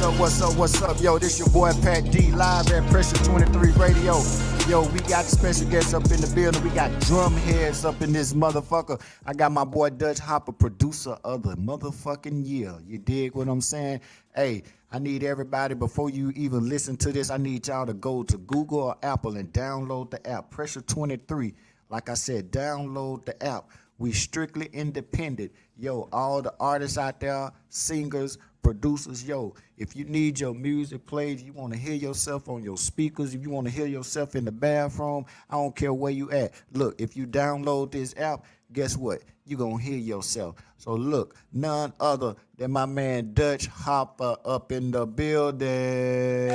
what's up? Yo, this your boy Pat D, live at Pressure 23 Radio. Yo, we got special guests up in the building. We got drum heads up in this motherfucker. I got my boy DutchHoffa, producer of the motherfucking year. You dig what I'm saying? Hey, I need everybody, before you even listen to this, I need y'all to go to Google or Apple and download the app, Pressure 23. Like I said, download the app. We strictly independent. Yo, all the artists out there, singers, producers, yo, if you need your music played, you want to hear yourself on your speakers, if you want to hear yourself in the bathroom, I don't care where you at. Look, if you download this app, guess what? You're going to hear yourself. So look, none other than my man DutchHoffa up in the building. Hey,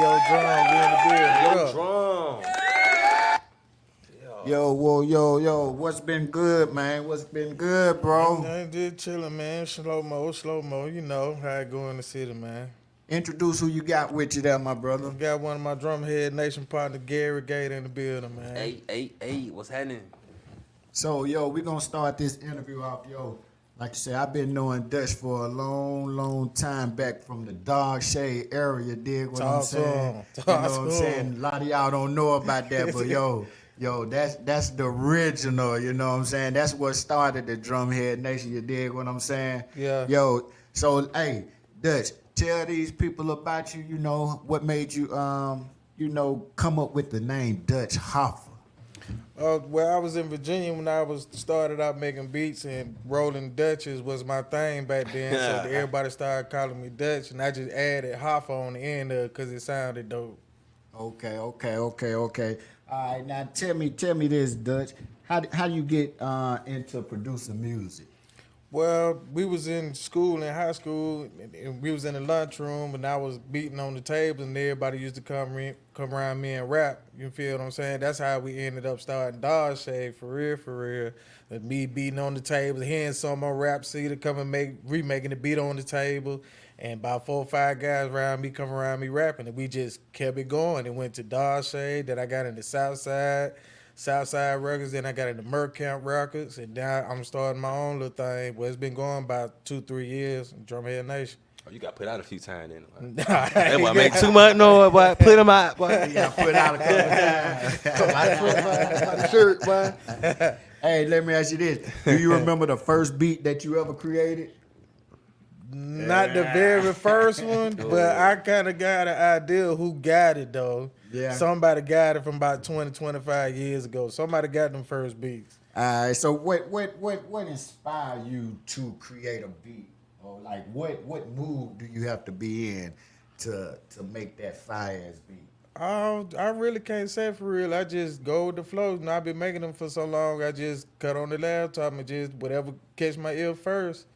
yo, drum, we in the building. What up? Drum. Yo, what's been good, man? What's been good, bro? I'm just chilling, man. Slow mo. You know how it go in the city, man. Introduce who you got with you there, my brother. Got one of my Drumhead Nation partner, Gary Gate, in the building, man. Hey, what's happening? So, yo, we're going to start this interview off, yo. Like you said, I've been knowing Dutch for a long time back from the Dog Shade area, dig what I'm saying? You know what I'm saying? A lot of y'all don't know about that, but yo, that's the original, you know what I'm saying? That's what started the Drumhead Nation, you dig what I'm saying? Yeah. Yo, so, hey, Dutch, tell these people about you, you know, what made you, come up with the name DutchHoffa. Well, I was in Virginia when I started out making beats, and rolling Dutches was my thing back then. So everybody started calling me Dutch, and I just added Hoffa on the end of it because it sounded dope. Okay. All right, now tell me this, Dutch. How do you get into producing music? Well, we was in school, in high school, and we was in the lunchroom, and I was beating on the tables, and everybody used to come around me and rap. You feel what I'm saying? That's how we ended up starting Dog Shade, for real. And me beating on the table, hearing some more rap cedar come and remaking the beat on the table, and about 4 or 5 guys around me come around me rapping, and we just kept it going. It went to Dog Shade, then I got into Southside Records, then I got into Mercamp Records, and now I'm starting my own little thing. Well, it's been going about 2-3 years, Drumhead Nation. Oh, you got put out a few times then. That boy make too much noise, boy. Put him out, boy. You got put out a couple times. My shirt, boy. Hey, let me ask you this. Do you remember the first beat that you ever created? Not the very first one, but I kind of got an idea who got it, though. Yeah. Somebody got it from about 20-25 years ago. Somebody got them first beats. All right, so what inspired you to create a beat? Or like what mood do you have to be in to make that fire-ass beat? I really can't say for real. I just go with the flow. And I've been making them for so long, I just cut on the laptop and just whatever catch my ear first.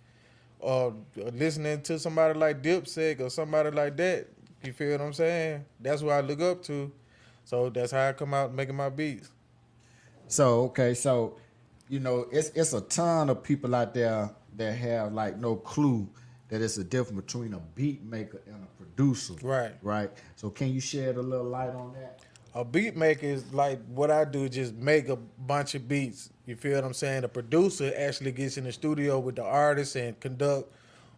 Or listening to somebody like Dipset or somebody like that. You feel what I'm saying? That's what I look up to. So that's how I come out making my beats. So, okay, you know, it's a ton of people out there that have like no clue that it's a difference between a beat maker and a producer. Right. So can you shed a little light on that? A beat maker is like what I do, just make a bunch of beats. You feel what I'm saying? The producer actually gets in the studio with the artist and conduct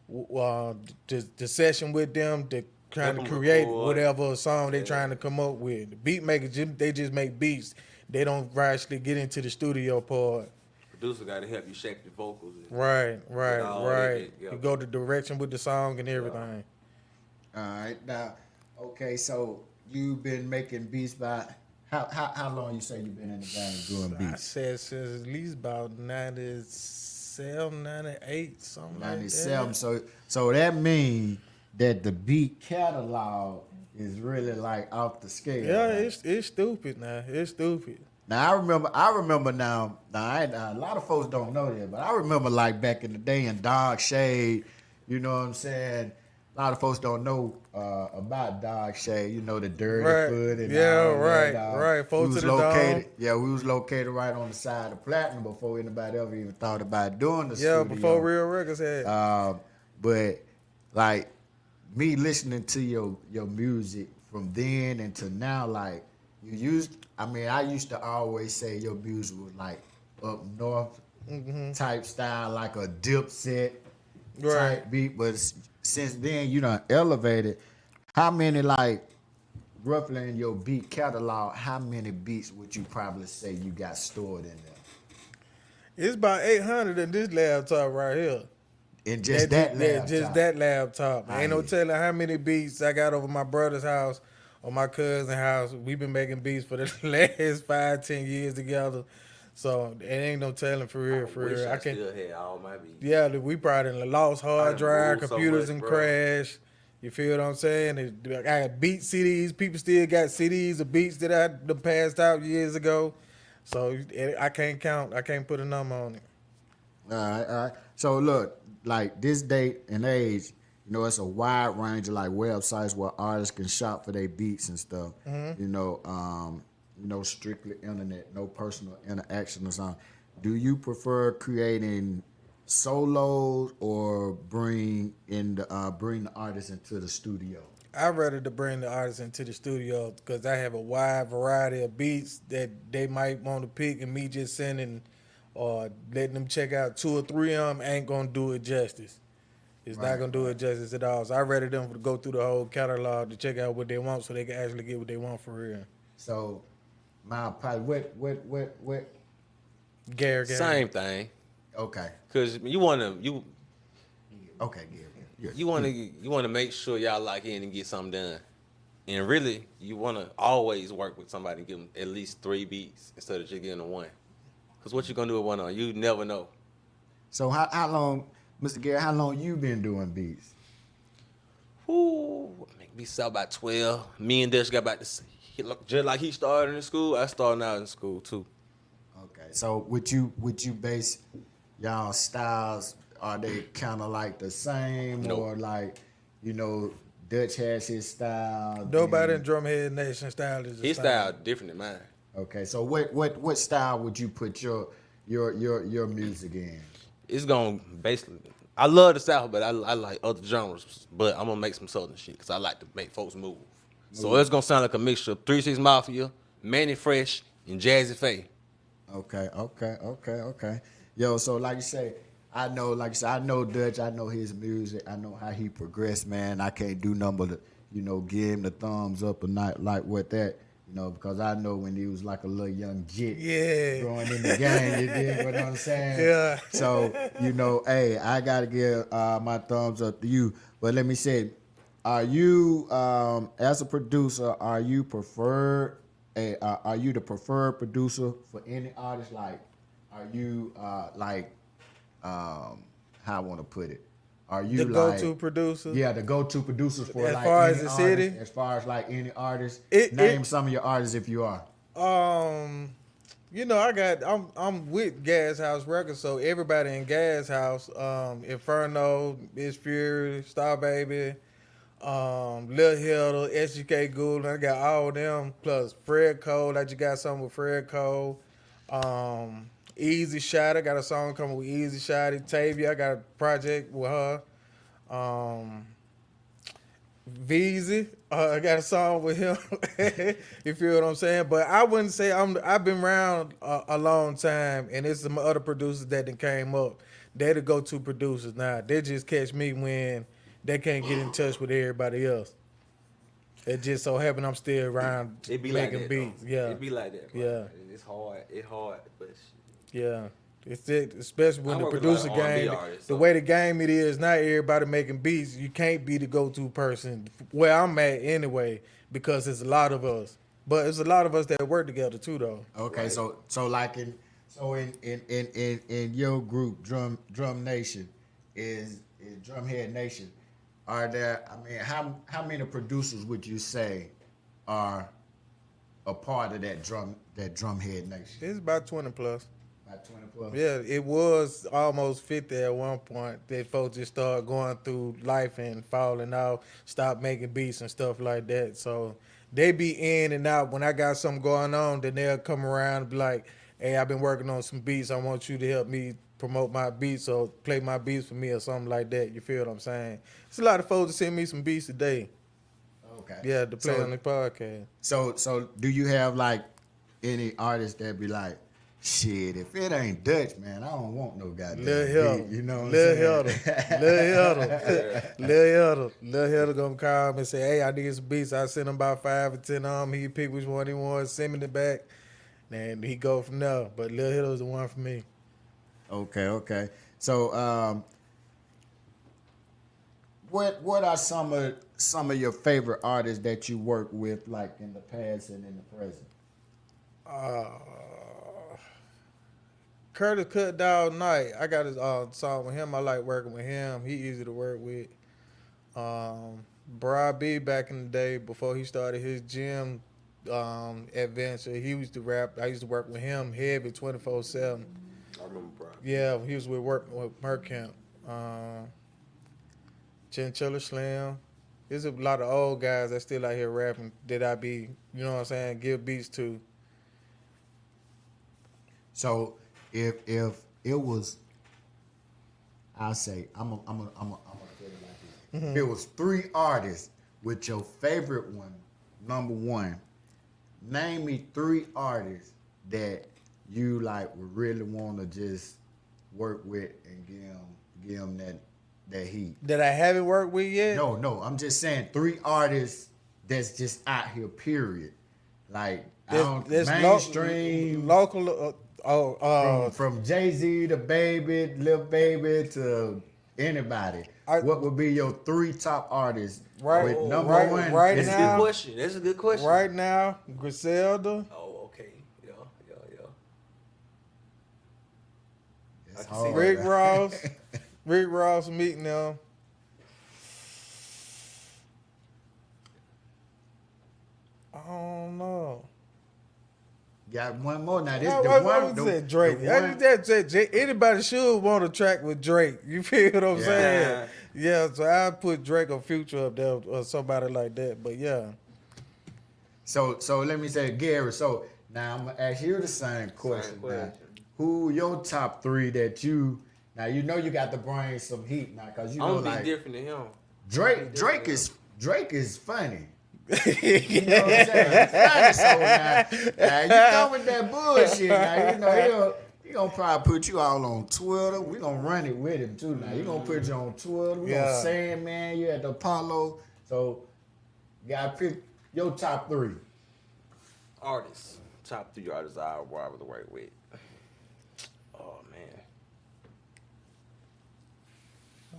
the session with them to trying to create whatever song they're trying to come up with. The beat makers, they just make beats. They don't actually get into the studio part. Producer got to help you shape the vocals. Right. You go the direction with the song and everything. All right. Now, okay, so you've been making beats by how long you say you've been in the game doing beats? I said since at least about 97, 98, something 97. like that. So that means that the beat catalog is really like off the scale. Yeah, right? it's stupid now. It's stupid. Now I remember now a lot of folks don't know that, but I remember like back in the day in Dog Shade, you know what I'm saying? A lot of folks don't know about Dog Shade, you know, the dirty foot and all that. Right. Folks we was located right on the side of Platinum before anybody ever even thought about doing the studio. Yeah, before Real Records had. But like me listening to your music from then until now, like I used to always say your music was like up north type style, like a Dipset type beat, but since then you done elevated. How many like roughly in your beat catalog? How many beats would you probably say you got stored in there? It's about 800 in this laptop right here. In just that Just laptop. that laptop. I Ain't no hear. telling how many beats I got over my brother's house or my cousin's house. We've been making beats for the last 5, 10 years together. So it ain't no telling for real, for Wish real. I I can't. still had all my beats. Yeah, we probably done lost hard done drive, moved so computers much, and bro. crash. You feel what I'm saying? I got beat CDs. People still got CDs of beats that I done passed out years ago. So I can't count. I can't put a number on it. All right, all right. So look, like this date and age, you know, it's a wide range of like websites where artists can shop for their beats and stuff. You know, strictly internet, no personal interaction or something. Do you prefer creating solos or bring the artist into the studio? I'd rather to bring the artists into the studio because I have a wide variety of beats that they might want to pick, and me just sending or letting them check out 2 or 3 of them ain't gonna do it justice. It's not gonna do it justice at all. So I'd rather them to go through the whole catalog to check out what they want, so they can actually get what they want for real. So, my pilot, what? Gary. Same thing. Okay, Cause you wanna okay, yeah. you wanna make sure y'all lock in and get something done. And really, you wanna always work with somebody and give them at least 3 beats instead of just giving them 1. Cause what you gonna do with one on? You never know. So how long, Mr. Gary? How long you been doing beats? Ooh, make me sell about 12. Me and Dutch got about this. Just like he started in school, I started out in school too. Okay, so would you base y'all styles? Are they kind of like the same, Nope. or like, you know, Dutch has his style? Nobody then- in Drumhead Nation style is the His style different than mine. Okay, so what style would you put your music in? It's gonna basically. I love the South, but I like other genres. But I'm gonna make some Southern shit because I like to make folks move. So it's gonna sound like a mixture of 3 6 Mafia, Manny Fresh, and Jazzy Faye. Okay. Yo, so like you say, I know Dutch. I know his music. I know how he progressed, man. I can't do nothing but, you know, give him the thumbs up or not like what that, you know, because I know when he was like a little young jit, Yeah. growing in the game, you dig what I'm saying? Yeah. So, you know, hey, I gotta give my thumbs up to you. But let me say, are you, as a producer, are you the preferred producer for any artist? Like, are you how I want to put it? Are you The go-to producer? Yeah, the go-to producers for As like far any as the artist, city? as far as like any artist. It- Name it- some of your artists if you are. You know, I'm with Gas House Records, so everybody in Gas House, Inferno, Miss Fury, Star Baby, Lil Hilda, SGK Gould, I got all of them, plus Fred Cole, I just got something with Fred Cole. Easy Shot, I got a song coming with Easy Shotty. Tavia, I got a project with her. Veezy, I got a song with him. You feel what I'm saying? But I wouldn't say I've been around a long time, and it's some other producers that then came up. They're the go-to producers now. They just catch me when they can't get in touch with everybody else. It just so happened I'm still around It be like making that. beats. Though. Yeah, It be like that. Bro. Yeah. It's hard. It's hard, but shit. yeah. It's it, especially when I the work with a lot producer of R&B game, artists, the so- way the game it is, not everybody making beats. You can't be the go-to person. Where I'm at anyway, because it's a lot of us. But it's a lot of us that work together too, though. Okay, Right. so like in your group, Drum Nation, is Drumhead Nation. Are there? I mean, how many producers would you say are a part of that Drumhead Nation? It's about 20 plus. About 20 plus. Yeah, it was almost 50 at one point. That folks just started going through life and falling out, stopped making beats and stuff like that. So they be in and out. When I got something going on, then they'll come around and be like, hey, I've been working on some beats. I want you to help me promote my beats or play my beats for me or something like that. You feel what I'm saying? It's a lot of folks that send me some beats today. Okay. Yeah, to play So- on the podcast. So do you have like any artists that be like, Shit, if it ain't Dutch, man, I don't want no goddamn Lil beat. Hiddle. You know what Lil I'm saying? Lil Hiddle gonna call me and say, hey, I need some beats. I send him about 5 or 10 of them. He pick which one he wants, send me the back, and he go from there. But Lil Hiddle's the one for me. Okay. So, what are some of your favorite artists that you work with, like in the past and in the present? Curtis Cut Dog Knight. I got his song with him. I like working with him. He easy to work with. Bri B back in the day before he started his gym adventure. He used to rap. I used to work with him heavy 24/7. I remember, bro. Yeah, he was working with Merc Camp. Chinchilla Slim. There's a lot of old guys that still out here rapping that I be, you know what I'm saying, give beats to. So, if it was, I'll say, I'm gonna put it like this. If it was 3 artists with your favorite one, number 1, name me 3 artists that you like would really want to just work with and give them that heat. That I haven't worked with yet? No, I'm just saying 3 artists that's just out here, period. Like, There's mainstream. local. From Jay-Z to Baby, Lil Baby to anybody. What would be your 3 top artists? With number 1. Right That's now, a good question. That's a good question. Right now, Griselda. Oh, okay. Yeah. It's I can see hard. Rick Ross. Rick Ross meeting them. I don't know. Got one more now. This I the would one. say Drake. Anybody should want to track with Drake. You feel what I'm saying? Yeah, so I put Drake or Future up there or somebody like that. But yeah. So let me say, Gary. So now I'm gonna ask you the same question. Now. Who your top 3 that you? Now you know you got to bring some heat now, cause you know I'm gonna like be different than him. Drake is funny. You know what I'm saying? Funny, so now you come with that bullshit. Now you know he gonna probably put you all on Twitter. We gonna run it with him too. Now he gonna put you on Twitter. We gonna say, man, you at the Apollo. So you gotta pick your top 3 Artists. Top 3 artists I would work with. Oh man.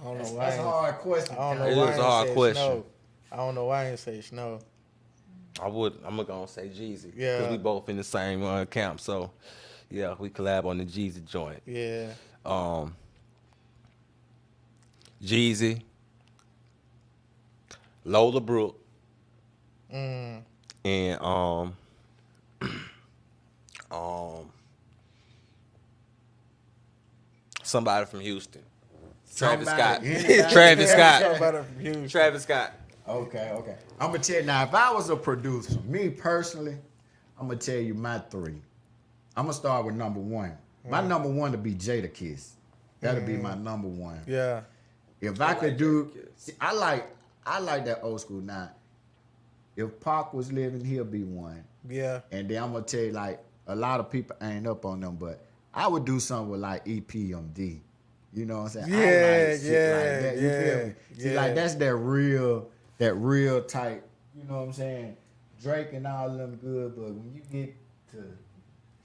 I don't know why. That's a hard question. I don't know It why is a hard question. Snow. I don't know why I didn't say Snow. I'm gonna say Jeezy. Yeah. Because we both in the same camp. So yeah, we collab on the Jeezy joint. Yeah. Jeezy, Lola Brooke, and somebody from Houston. Travis Scott. Anybody? Travis Scott. Somebody from Houston. Travis Scott. Okay. I'm gonna tell you now. If I was a producer, me personally, I'm gonna tell you my 3. I'm gonna start with number 1. My number 1 to be Jadakiss. That'll be my number 1. Yeah. If I could do, see, I like that old school. Now, if Pac was living, he'll be 1. Yeah. And then I'm gonna tell you, like, a lot of people ain't up on them, but I would do something with like EPMD. You know what I'm saying? I like shit like that. You feel me? See, like that's that real type. You know what I'm saying? Drake and all of them good, but when you get to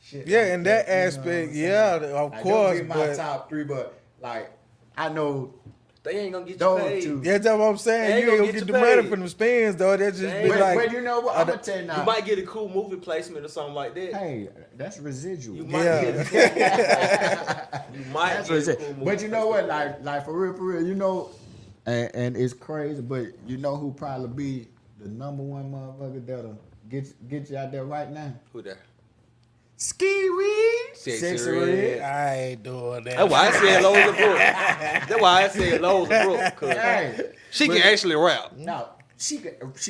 shit, Yeah, like in that you know aspect, what I'm yeah, saying? of Like, course. Those be my But top 3, but like I know They ain't gonna get you those paid. 2. yeah, that's what I'm saying. They You ain't gonna get get you the money paid. from the spins, though. That just They be ain't- like, But you know what? I'm gonna tell you now. You might get a cool movie placement or something like that. Hey, that's residual. You might Yeah. get a cool movie placement. You might That's get what a it cool is. movie But you know what? placement. Like for real, you know, and it's crazy, but you know who probably be the number 1 motherfucker that'll get you out there right now? Who that? Ski Reed. Sexy Red. I ain't doing that. That's why I said Lola Brooke. That's why I said Lola Brooke. Cause Hey, she can actually rap. no, she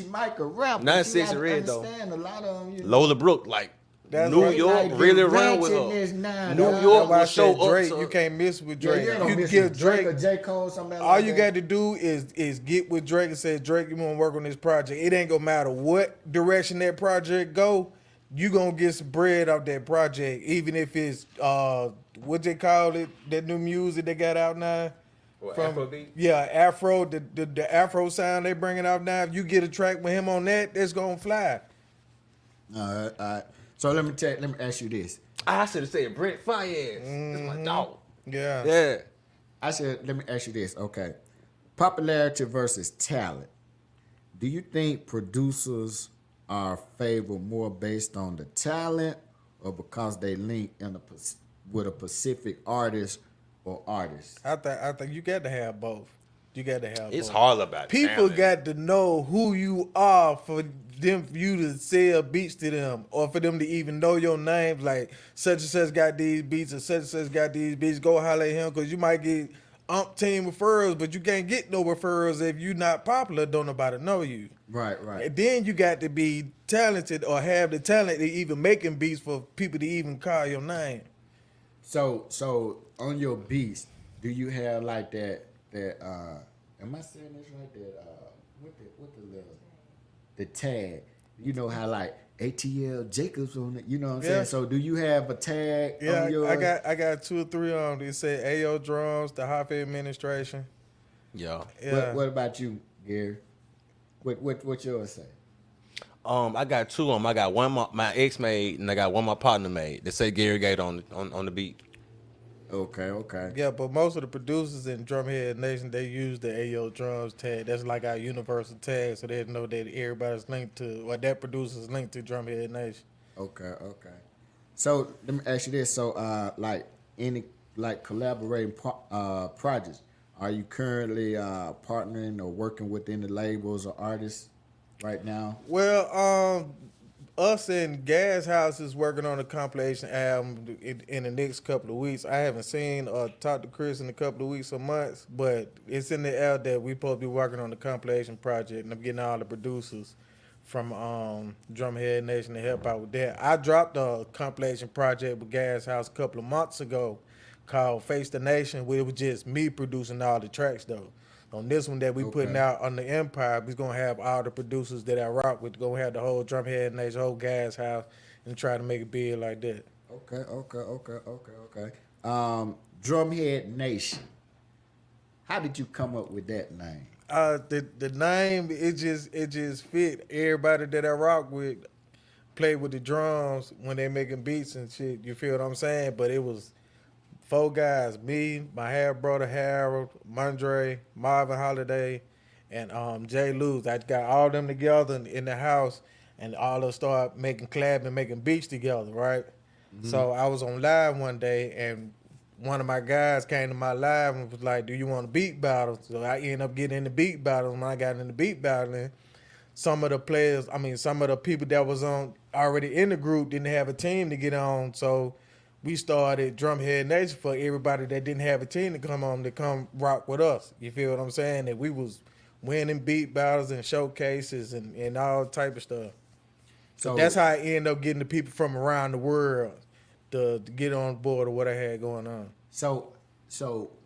might could rap. Not but you Sexy gotta Red, though. understand a lot of them. You know, Lola Brooke, like That's New right. York, Like, really the ran with ratchetness her. now, New dog. York That's why I will show said Drake. up to You can't miss with Yeah, Drake. you ain't gonna You miss give with Drake Drake. or J. Cole, something All like you that. got to do is get with Drake and say, Drake, you want to work on this project. It ain't gonna matter what direction that project go. you gonna get some bread off that project, even if it's what they call it, that new music they got out now. What, Afrobeat? Yeah, Afro, the Afro sound they bringing out now. If you get a track with him on that, that's gonna fly. All right. So let me ask you this. I should have said Brent Fayez. That's my dog. Yeah. Yeah. Let me ask you this. Okay. Popularity versus talent. Do you think producers are favored more based on the talent or because they link with a specific artist or artist? I think you got to have both. You got to have It's both. hard about People talent. got to know who you are for you to sell beats to them, or for them to even know your name. Like such and such got these beats, or such and such got these beats. Go holler at him, because you might get umpteen referrals, but you can't get no referrals if you not popular. Don't nobody know you. Right. And then you got to be talented or have the talent to even making beats for people to even call your name. So on your beats, do you have like that am I saying this right? What the little the tag? You know how like ATL Jacobs on it, you know what I'm saying? So do you have a tag Yeah, on your I got 2 or 3 on them. It said AO Drums, the Hoffa administration. Yeah. Yeah. What about you, Gary? What yours say? I got 2 of them. I got one my ex made, and I got one my partner made. They say Gary Gate on the beat. Okay. Yeah, but most of the producers in Drumhead Nation, they use the AO Drums tag. That's like our universal tag, so they know that everybody's linked to, or that producer's linked to Drumhead Nation. Okay. So let me ask you this. So like any like collaborating projects, are you currently partnering or working with any labels or artists right now? Well, us and Gas House is working on a compilation album in the next couple of weeks. I haven't seen or talked to Chris in a couple of weeks or months, but it's in the air that we supposed to be working on the compilation project, and I'm getting all the producers from Drumhead Nation to help out with that. I dropped a compilation project with Gas House a couple of months ago called Face the Nation, where it was just me producing all the tracks though. On this one that we putting out on the Empire, we're gonna have all the producers that I rock with. Gonna have the whole Drumhead Nation, whole Gas House, and try to make it big like that. Okay. Drumhead Nation. How did you come up with that name? The name it just fit. Everybody that I rock with play with the drums when they making beats and shit. You feel what I'm saying? But it was 4 guys: me, my half brother Harold, Mondre, Marvin Holiday, and Jay Luz. I got all them together in the house, and all of us start making collab and making beats together, right? So I was on live one day, and one of my guys came to my live and was like, "Do you want a beat battle?" So I ended up getting in the beat battle. When I got in the beat battling, some of the players, some of the people that was on already in the group didn't have a team to get on, so we started Drumhead Nation for everybody that didn't have a team to come rock with us. You feel what I'm saying? That we was winning beat battles and showcases and all type of stuff. So that's how I end up getting the people from around the world to get on board of what I had going on. So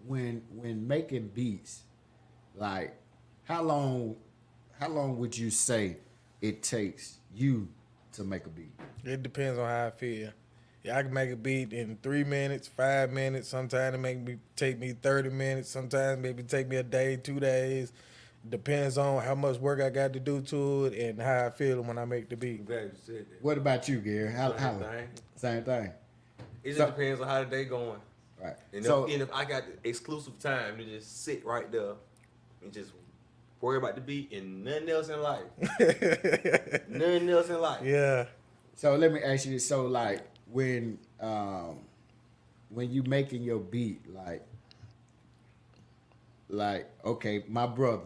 when making beats, like how long would you say it takes you to make a beat? It depends on how I feel. Yeah, I can make a beat in 3 minutes, 5 minutes. Sometimes it take me 30 minutes. Sometimes maybe take me a day, 2 days. Depends on how much work I got to do to it and how I feel when I make the beat. Glad you said that. What about you, Gary? Same thing. It just depends on how the day going. Right. And So if I got the exclusive time to just sit right there and just worry about the beat and nothing else in life. Nothing else in life. Yeah. so let me ask you this. So like when you making your beat, like okay, my brother.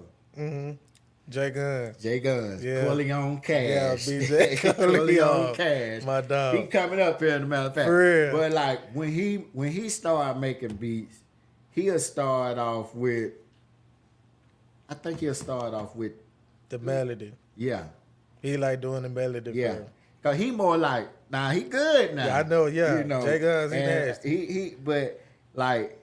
Jay Guns. Yeah. Corleone Cash. Yeah, BJ Corleone Cash. My dog. He coming up here, as a matter of fact. For real. But like when he started making beats, he'll start off with. I think he'll start off with The melody. yeah. He like doing the melody. Yeah. first. Cause he more like he good now. Yeah, I know, yeah. You know, Jay Guns, he and nasty. but like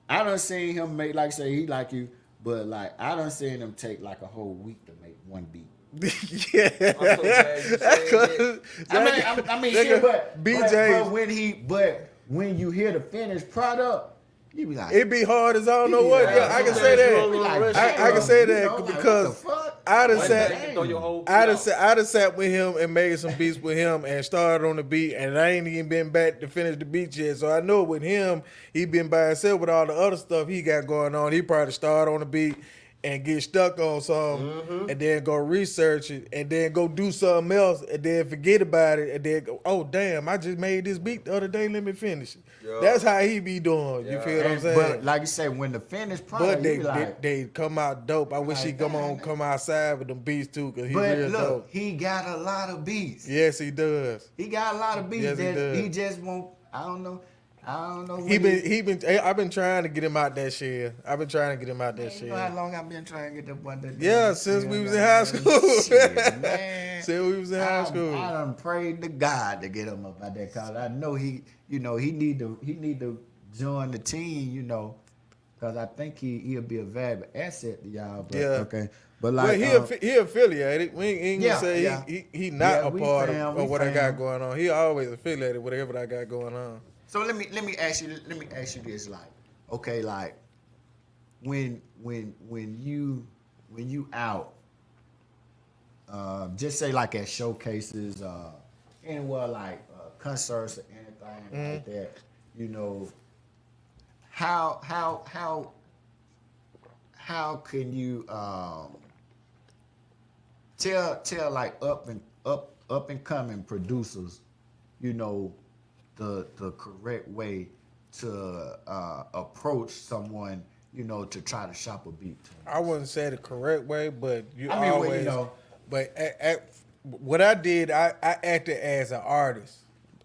I done seen him make, like say he like you, but like I done seen him take like a whole week to make one beat. Yeah. I'm so glad you said that. I mean, shit, but BJ. but when you hear the finished product, you be like, It be hard as I don't you know be what. like, Yeah, I can sometimes say you don't that. wanna rush I can it. say you that know, like, because what the fuck? I done One sat. thing can throw your whole I beat off. done sat with him and made some beats with him and started on the beat, and I ain't even been back to finish the beat yet. So I know with him, he been by himself with all the other stuff he got going on. He probably start on the beat and get stuck on something, and then go research it, and then go do something else, and then forget about it, and then go, oh damn, I just made this beat the other day. Let me finish it. Yeah. That's how he be doing. You Yeah. feel what I'm And, saying? but like you said, when the finished product, But you be like, they come out dope. I wish like, he come outside with them beats too, cause he but real look, dope. he got a lot of beats. Yes, he does. He got a lot of beats Yes, he that does. he just won't. I don't know. I've been trying to get him out that shit. I've been trying to get him out that You know how shit. long I've been trying to get that boy that. Yeah, since we was in high school. Shit, man. Since we was in high school. I done prayed to God to get him up out there, cause I know he need to join the team, cause I think he'll be a valuable asset to y'all. But, Yeah. okay, but Well, like he affiliated. We ain't gonna Yeah, say yeah. he not Yeah, a we part fam, of we what I got fam. going on. He always affiliated with whatever I got going on. So let me ask you this, like, okay, like when you out, just say like at showcases, anywhere like concerts or anything like that, how can you tell like up and coming producers, the correct way to approach someone, to try to shop a beat to 'em? I wouldn't say the correct way, but you I mean, well, always. But what I did, I acted as an artist,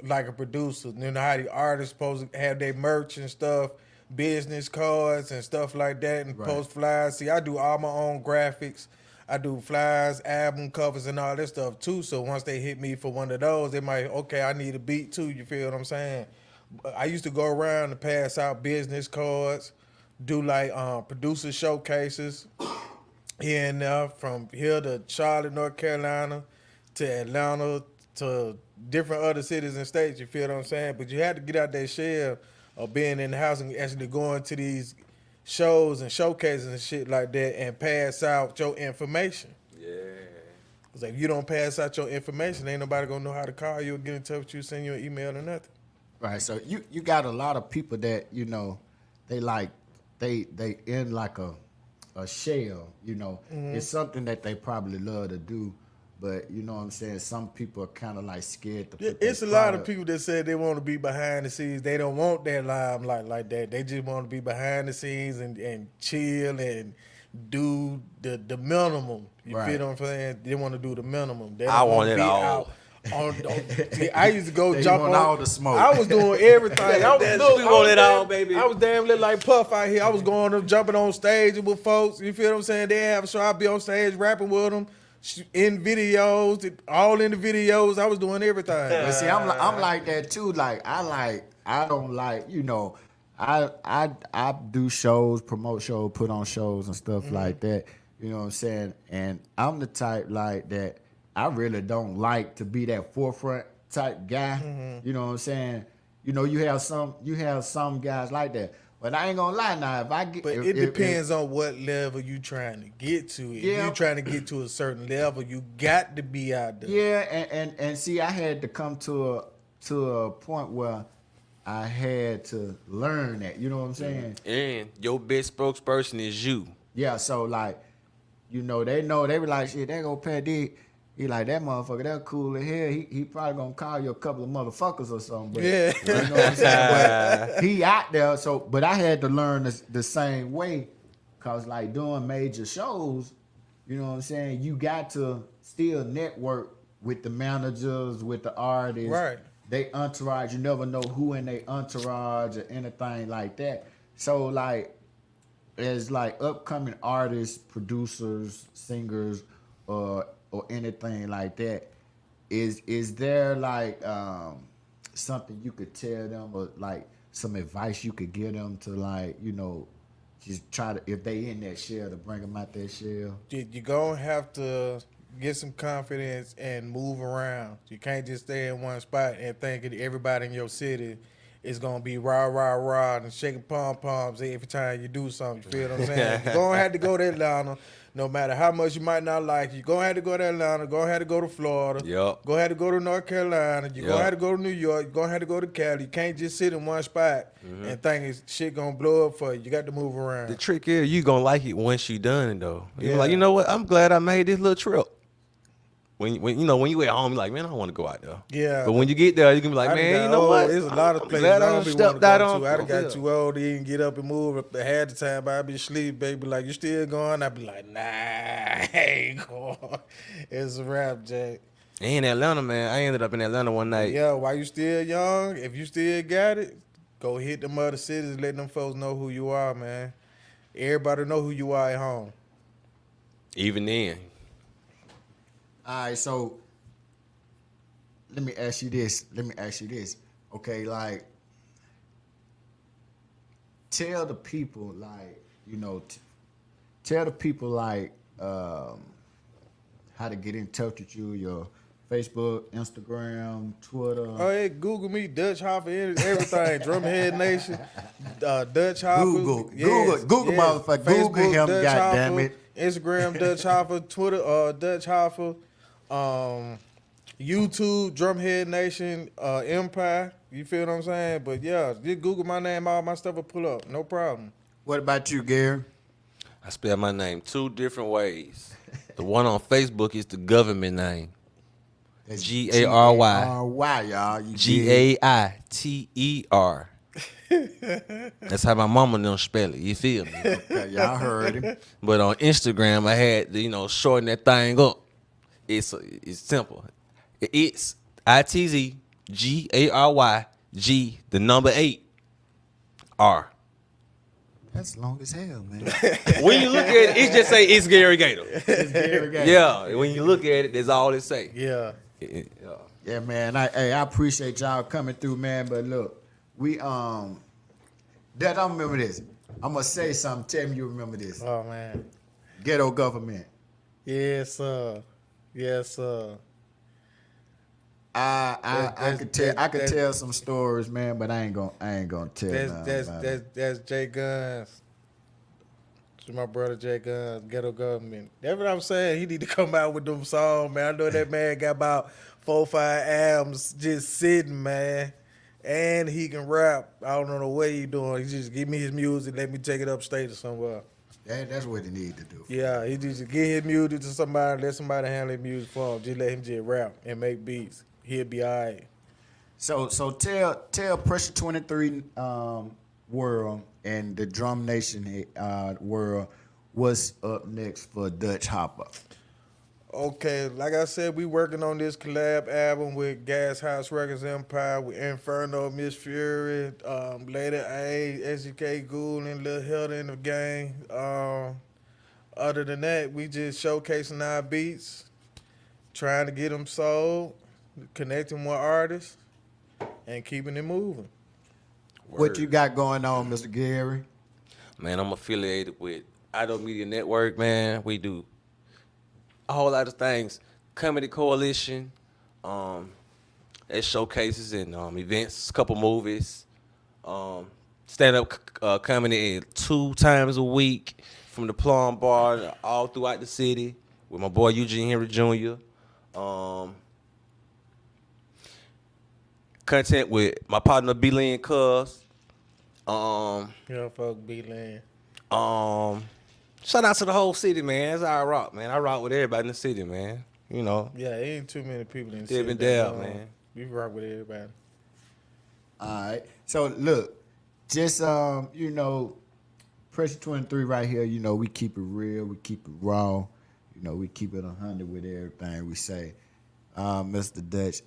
like a producer. You know how the artists supposed to have their merch and stuff, business cards and stuff like that, and Right. post flyers. See, I do all my own graphics. I do flyers, album covers, and all this stuff too. So once they hit me for one of those, they might, okay, I need a beat too. You feel what I'm saying? I used to go around and pass out business cards, do like producer showcases here and there, from here to Charlotte, North Carolina, to Atlanta, to different other cities and states. You feel what I'm saying? But you had to get out that shell of being in the house and actually going to these shows and showcases and shit like that and pass out your information. Yeah. Cause if you don't pass out your information, ain't nobody gonna know how to call you or get in touch with you, send you an email or nothing. Right. So you got a lot of people that they in like a shell. It's something that they probably love to do, but you know what I'm saying. Some people are kind of like scared to. Put It's a their lot of product- people that said they want to be behind the scenes. They don't want that limelight like that. They just want to be behind the scenes and chill and do the minimum. You Right. feel what I'm saying? They want to do the minimum. They don't I want wanna it be all. out see, I used to go They jump want on all the smoke. I was doing everything. I was, That's- look, we I want was it all, damn- baby. I was damn lit like Puff out here. I was going up, jumping on stage with folks. You feel what I'm saying? They have a show. I'd be on stage rapping with them, in videos, all in the videos. I was doing everything. But see, I'm like that too. Like I don't like I do shows, promote shows, put on shows and stuff like that. You know what I'm saying? And I'm the type like that. I really don't like to be that forefront type guy. You know what I'm saying? You have some guys like that. But I ain't gonna lie now. If I get, But it depends on what level you trying to get to. If Yeah. you trying to get to a certain level, you got to be out there. Yeah, and see, I had to come to a point where I had to learn that. You know what I'm saying? And your best spokesperson is you. Yeah. So like, they be like, shit, there go Pat D. He like, that motherfucker, that cool as hell. He probably gonna call you a couple of motherfuckers or something. But, Yeah. you know what I'm saying? But he out there. But I had to learn the same way, cause like doing major shows, you know what I'm saying? You got to still network with the managers, with the artists. Right. They entourage. You never know who in they entourage or anything like that. So like, as like upcoming artists, producers, singers, or anything like that, is there like something you could tell them, or like some advice you could give them to, like, just try to, if they in that shell, to bring them out that shell? You gonna have to get some confidence and move around. You can't just stay in one spot and think that everybody in your city is gonna be rah rah rah and shaking pom poms every time you do something. You feel what I'm saying? You're gonna have to go to Atlanta, no matter how much you might not like. You're gonna have to go to Atlanta. Gonna have to go to Florida. Yup. Gonna have to go to North Carolina. You're gonna have to go to New York. You're gonna have to go to Cali. You can't just sit in one spot and think it's shit gonna blow up for you. You got to move around. The trick is you gonna like it once you done it though. You're Yeah. like, you know what? I'm glad I made this little trip. When you at home, you're like, man, I don't want to go out there. Yeah. But when you get there, you can be like, I done man, got you know old. what? There's a lot of I'm places glad I I don't be stepped want to out go on. to. I done got too old to even get up and move. If I had the time, I'd be asleep, baby. Like, you still going? I'd be like, nah, I ain't going. It's a wrap, Jack. In Atlanta, man, I ended up in Atlanta one night. Yeah, while you still young, if you still got it, go hit them other cities, let them folks know who you are, man. Everybody know who you are at home. Even then, All right, so let me ask you this. Okay, like, tell the people, like, tell the people, like, how to get in touch with you, your Facebook, Instagram, Twitter. Oh, hey, Google me, DutchHoffa, everything. Drumhead Nation, DutchHoffa. Google, motherfucker. Google him, goddammit. Instagram, DutchHoffa. Twitter, DutchHoffa. YouTube, Drumhead Nation, Empire. You feel what I'm saying? But yeah, just Google my name, all my stuff will pull up. No problem. What about you, Gary? I spell my name 2 different ways. The one on Facebook is the government name. That's Gary. Gary, y'all. You dig? Gaiter. That's how my mama don't spell it. You feel me? Okay, y'all heard him. But on Instagram, I had to, shorten that thing up. It's simple. It's ITZGARYG, the number 8 R. That's long as hell, man. When you look at it, it just say it's Gary Gator. It's Gary Gator. Yeah, when you look at it, that's all it say. Yeah. Yeah, man. I appreciate y'all coming through, man. But look, Dad, I remember this. I'm gonna say something. Tell me you remember this. Oh, man. Ghetto government. Yes, sir. Yes, sir. I could tell some stories, man, but I ain't gonna tell none about it. That's Jay Guns. It's my brother Jay Guns, Ghetto Government. That's what I'm saying. He need to come out with them songs, man. I know that man got about 4 or 5 albums just sitting, man. And he can rap. I don't know what he doing. He just give me his music, let me take it upstate or somewhere. That's what he need to do. Yeah, he just give his music to somebody, let somebody handle his music for him. Just let him just rap and make beats. He'll be all right. So tell Pressure 23 world and the Drum Nation world what's up next for DutchHoffa. Okay, like I said, we working on this collab album with Gas House Records Empire, with Inferno, Miss Fury, Lady A, SGK Ghoul, and Lil Hilda in the game. Other than that, we just showcasing our beats, trying to get them sold, connecting with artists, and keeping it moving. What you got going on, Mr. Gary? Man, I'm affiliated with Idol Media Network, man. We do a whole lot of things. Comedy Coalition, at showcases and events, a couple movies. Stand-up comedy 2 times a week from the Plum Bar all throughout the city with my boy Eugene Henry Jr. Content with my partner B-Lin Cuz. Yeah, fuck B-Land. Shout out to the whole city, man. That's how I rock, man. I rock with everybody in the city, man. You know. Yeah, ain't too many people in the Dib city. and Dab, man. We rock with everybody. All right. So look, just Pressure 23 right here. We keep it real, we keep it raw. We keep it 100 with everything we say. Mr. Dutch,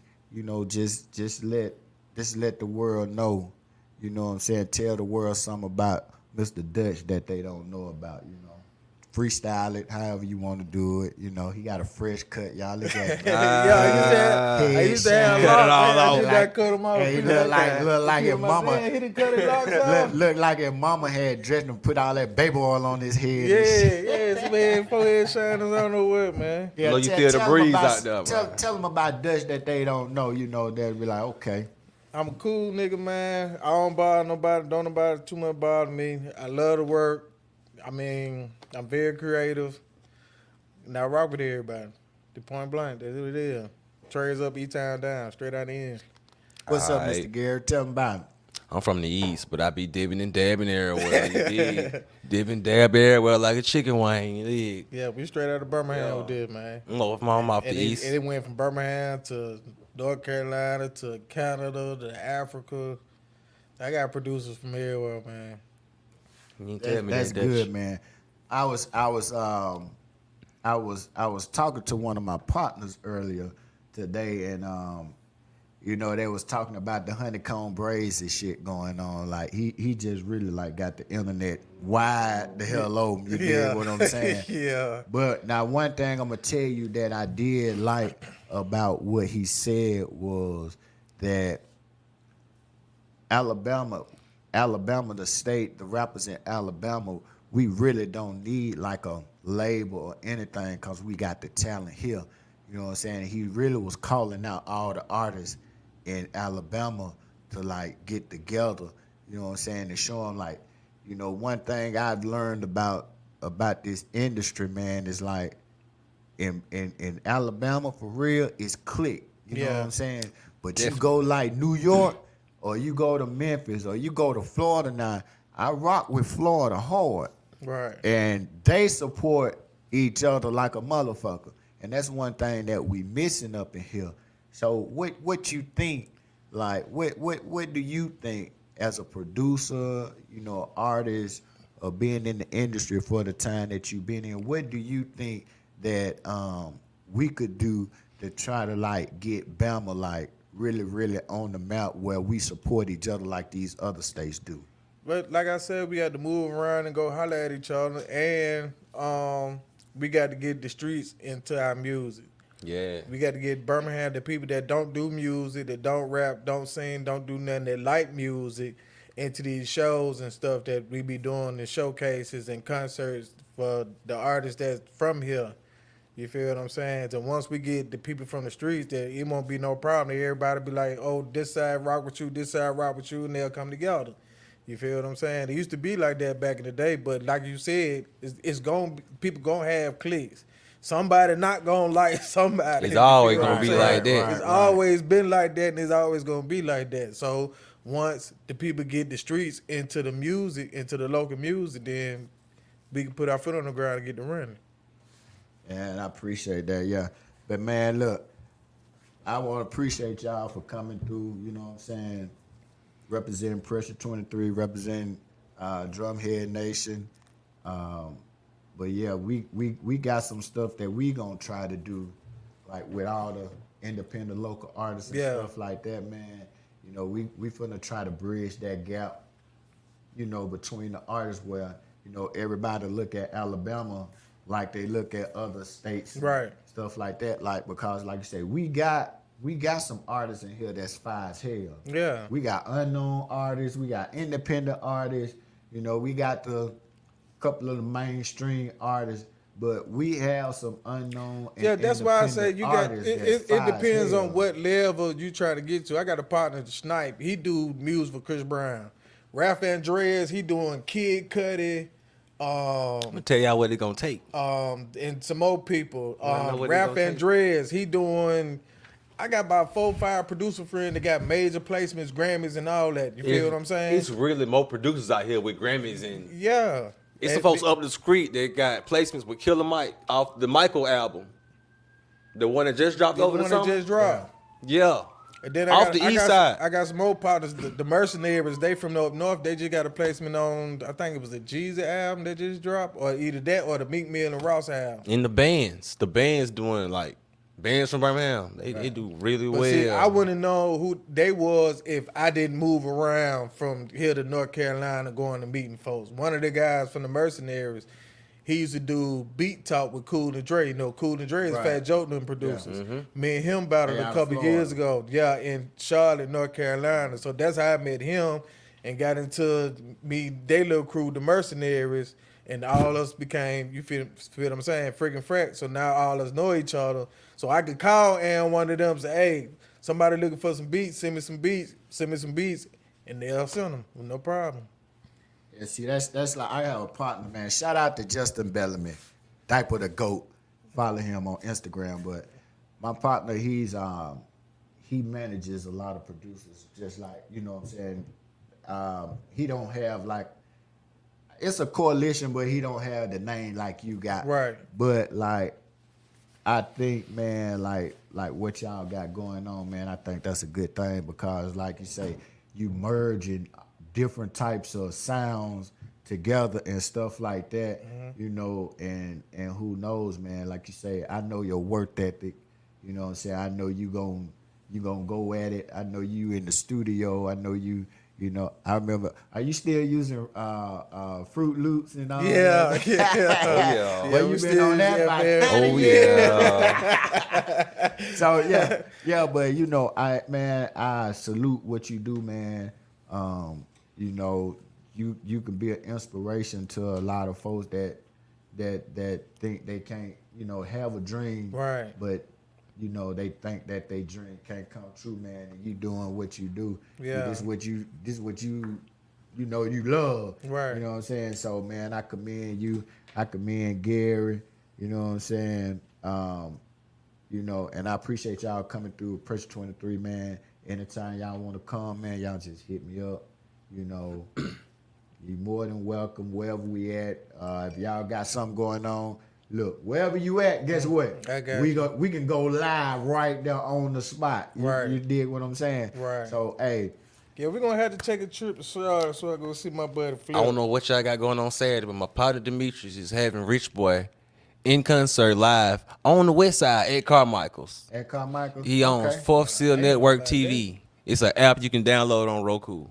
just let the world know. You know what I'm saying? Tell the world something about Mr. Dutch that they don't know about. freestyle it however you want to do it. You know, he got a fresh cut. Y'all look at it. I used to have Cut it locks, all man. I off. just got cut them off. Hey, he look like his mama. He done cut his locks off. Look like his mama had dressed and put all that baby oil on his head. And shit. Yeah, man. Forehead shiners, I don't know what, man. Yeah, Know you feel the tell breeze them about, out there, tell them about Dutch that they don't know. You know, they'll be like, okay. I'm a cool nigga, man. I don't bother nobody. Don't nobody too much bother me. I love to work. I mean, I'm very creative. And I rock with everybody. The point blank, that's what it is. Trades up, E-Town down, straight out the end. What's up, Aight. Mr. Gary? Tell them about it. I'm from the East, but I be dipping and dabbing everywhere. You dig? Dipping, dab everywhere like a chicken wing. You dig? Yeah, we straight out of Birmingham with this, man. I'm off the And East. it went from Birmingham to North Carolina to Canada to Africa. I got producers from everywhere, man. You ain't tell me That's that, Dutch. good, man. I was talking to one of my partners earlier today, and you know, they was talking about the honeycomb braids and shit going on. Like he just really like got the internet wide the hell open. You get what I'm saying? Yeah. But now one thing I'm gonna tell you that I did like about what he said was that Alabama, the state, the rappers in Alabama, we really don't need like a label or anything because we got the talent here. You know what I'm saying? He really was calling out all the artists in Alabama to like get together. You know what I'm saying? To show them like, you know, one thing I've learned about this industry, man, is like in Alabama for real, it's click. You know what I'm saying? But you go like New York or you go to Memphis or you go to Florida now. I rock with Florida hard. Right. And they support each other like a motherfucker. And that's one thing that we missing up in here. So what you think, like what do you think as a producer, you know, artist, or being in the industry for the time that you've been in, what do you think that we could do to try to like get Bama like really on the map where we support each other like these other states do? But like I said, we got to move around and go holler at each other, and we got to get the streets into our music. Yeah. We got to get Birmingham, the people that don't do music, that don't rap, don't sing, don't do nothing, that like music, into these shows and stuff that we be doing, the showcases and concerts for the artists that's from here. You feel what I'm saying? So once we get the people from the streets, that it won't be no problem. Everybody be like, oh, this side rock with you, this side rock with you, and they'll come together. You feel what I'm saying? It used to be like that back in the day, but like you said, people gonna have cliques. Somebody not gonna like somebody. It's always You feel gonna what be I'm like saying? that. It's always been like that, and it's always gonna be like that. So once the people get the streets into the music, into the local music, then we can put our foot on the ground and get to running. And I appreciate that, yeah. But man, look, I want to appreciate y'all for coming through, you know what I'm saying, representing Pressure 23, representing Drumhead Nation. But yeah, we got some stuff that we gonna try to do, like with all the independent local artists and stuff like that, man. You know, we finna try to bridge that gap, you know, between the artists where, you know, everybody look at Alabama like they look at other states, Right? Stuff like that, like because like you say, we got some artists in here that's fire as hell. Yeah. We got unknown artists, we got independent artists, you know, we got the couple of the mainstream artists, but we have some unknown and Yeah, that's why I say you got artists it. that's It fire as depends hell. on what level you try to get to. I got a partner, Snipe. He do music for Chris Brown. Ralph Andreas, he doing Kid Cudi. I'm gonna tell y'all what it's gonna take. And some more people. Wanna know what they Ralph gonna take? Andreas, he doing. I got about 4 or 5 producer friends that got major placements, Grammys, and all that. You feel what I'm saying? It's really more producers out here with Grammys, and Yeah. it's And some folks up the street that got placements with Killer Mike off the Michael album, the one that just dropped the over the one that summer. just dropped. Yeah. And then Off the east side. I got some more partners. The Mercenaries, they from up north. They just got a placement on, I think it was the Jeezy album that just dropped, or either that or the Meek Mill and Ross album. In the bands doing like bands from Birmingham. They do really But well. see, I wouldn't know who they was if I didn't move around from here to North Carolina going to meeting folks. One of the guys from the Mercenaries, he used to do beat talk with Cool and Dre. You know, Cool and Dre is Right. Fat Joe them producers. Me and him battled They a out of couple Florida. years ago. Yeah, in Charlotte, North Carolina. So that's how I met him and got into they little crew, the Mercenaries, and all us became, you feel what I'm saying, freaking frack. So now all us know each other. So I could call and one of them say, hey, somebody looking for some beats, send me some beats, and they'll send them with no problem. Yeah, see, that's like I have a partner, man. Shout out to Justin Bellamy, Diaper the Goat. Follow him on Instagram. But my partner, he manages a lot of producers, just like, you know what I'm saying. He don't have like, it's a coalition, but he don't have the name like you got. Right. But like, I think, man, like what y'all got going on, man, I think that's a good thing because, like you say, you merging different types of sounds together and stuff like that, you know, and who knows, man, like you say, I know your work ethic, you know what I'm saying, I know you gonna go at it, I know you in the studio, I know you know, I remember, are you still using Fruit Loops and all that? Yeah. Oh, yeah. Well, you been on that by 30 Oh, years. yeah. So yeah, but you know, I salute what you do, man. You know, you can be an inspiration to a lot of folks that think they can't, you know, have a dream, Right. but you know, they think that their dream can't come true, man. And you doing what you do. Yeah. This is what you know, you love. Right. You know what I'm saying? So, man, I commend you. I commend Gary. You know what I'm saying? You know, and I appreciate y'all coming through Pressure 23, man. Anytime y'all want to come, man, y'all just hit me up. You know, you're more than welcome wherever we at. If y'all got something going on, look, wherever you at, guess what? I got we can go live right there on the spot. Right. You dig what I'm saying? Right. So, hey, Yeah, we're going to have to take a trip to Charlotte so I go see my buddy Flip. I don't know what y'all got going on Saturday, but my partner Demetrius is having Rich Boy in concert live on the west side at Carmichael's. at Carmichael. He owns Fourth Seal Network TV. It's an app you can download on Roku.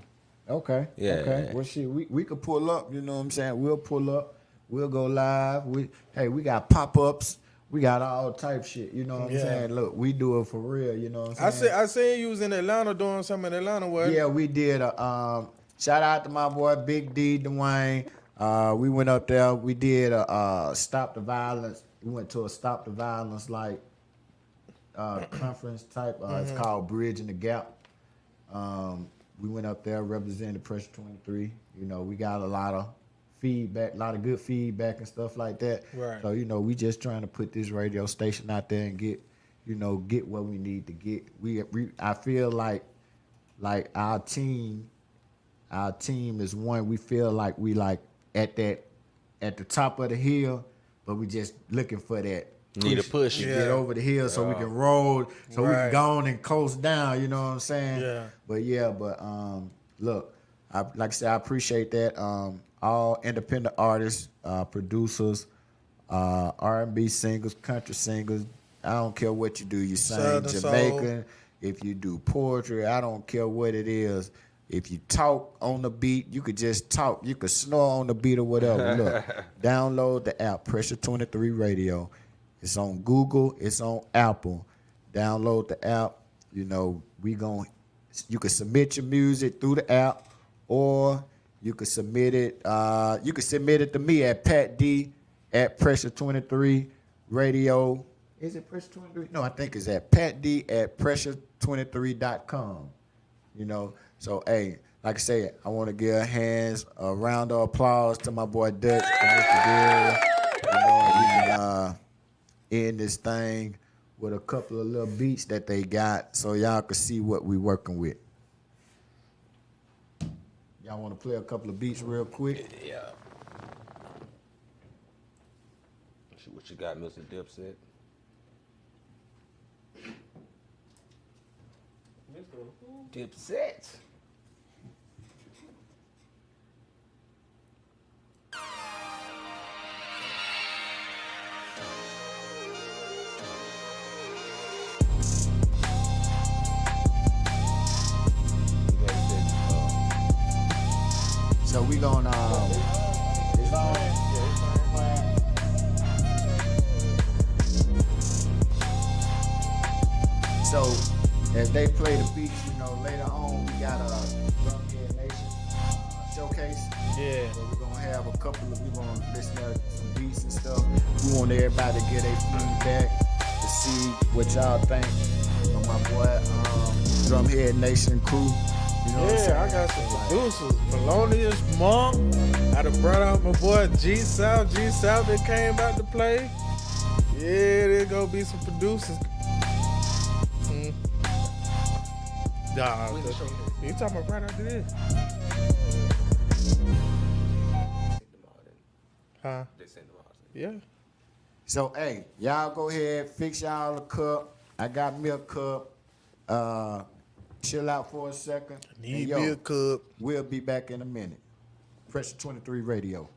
Okay. Yeah. Okay. Well, shit, we could pull up. You know what I'm saying? We'll pull up. We'll go live. We got pop-ups. We got all type shit. You know what I'm saying? Look, we do it for real. You know what I'm saying? I seen you was in Atlanta doing something in Atlanta, wasn't Yeah, we did. Shout out to my boy Big D Dwayne. We went up there. We did a Stop the Violence. We went to a Stop the Violence like conference type. It's called Bridging the Gap. We went up there representing Pressure 23. You know, we got a lot of feedback, a lot of good feedback and stuff like that. Right. So, you know, we just trying to put this radio station out there and get what we need to get. I feel like our team is one. We feel like we like at the top of the hill, but we just looking for that. Need a push. To get over the hill so we can roll, so we can go on and coast down. You know what I'm saying? Yeah. But look, like I said, I appreciate that. All independent artists, producers, R&B singers, country singers. I don't care what you do. You sing Southern Jamaican. If you do poetry, I don't care what it is. If you talk on the beat, you could just talk. You could snore on the beat or whatever. Look, download the app, Pressure 23 Radio. It's on Google. It's on Apple. Download the app. You know, you can submit your music through the app, or you can submit it. You can submit it to me at Pat D at Pressure 23 Radio. Is it Pressure 23? No, I think it's at Pat D at Pressure23.com. You know, so hey, like I said, I want to give a round of applause to my boy Dutch and Mr. Gary. You know, we can end this thing with a couple of little beats that they got so y'all can see what we working with. Y'all want to play a couple of beats real quick? Yeah. See what you got, Mr. Dipset. Dipset. So we gonna it's on. So as they play the beats, you know, later on we got a Drumhead Nation showcase. Yeah. So we're gonna have a couple of, we're gonna listen to some beats and stuff. We want everybody to get their feedback to see what y'all think of my boy Drumhead Nation crew. You know what I'm saying? Yeah, I got some producers. Polonius Monk. I done brought out my boy G South. G South that came out to play. Yeah, there gonna be some producers. Nah, you talking about right after this? Huh? Yeah. So hey, y'all go ahead, fix y'all a cup. I got me a cup. Chill out for a second. Need And me a cup. We'll be back in a minute. Pressure 23 Radio.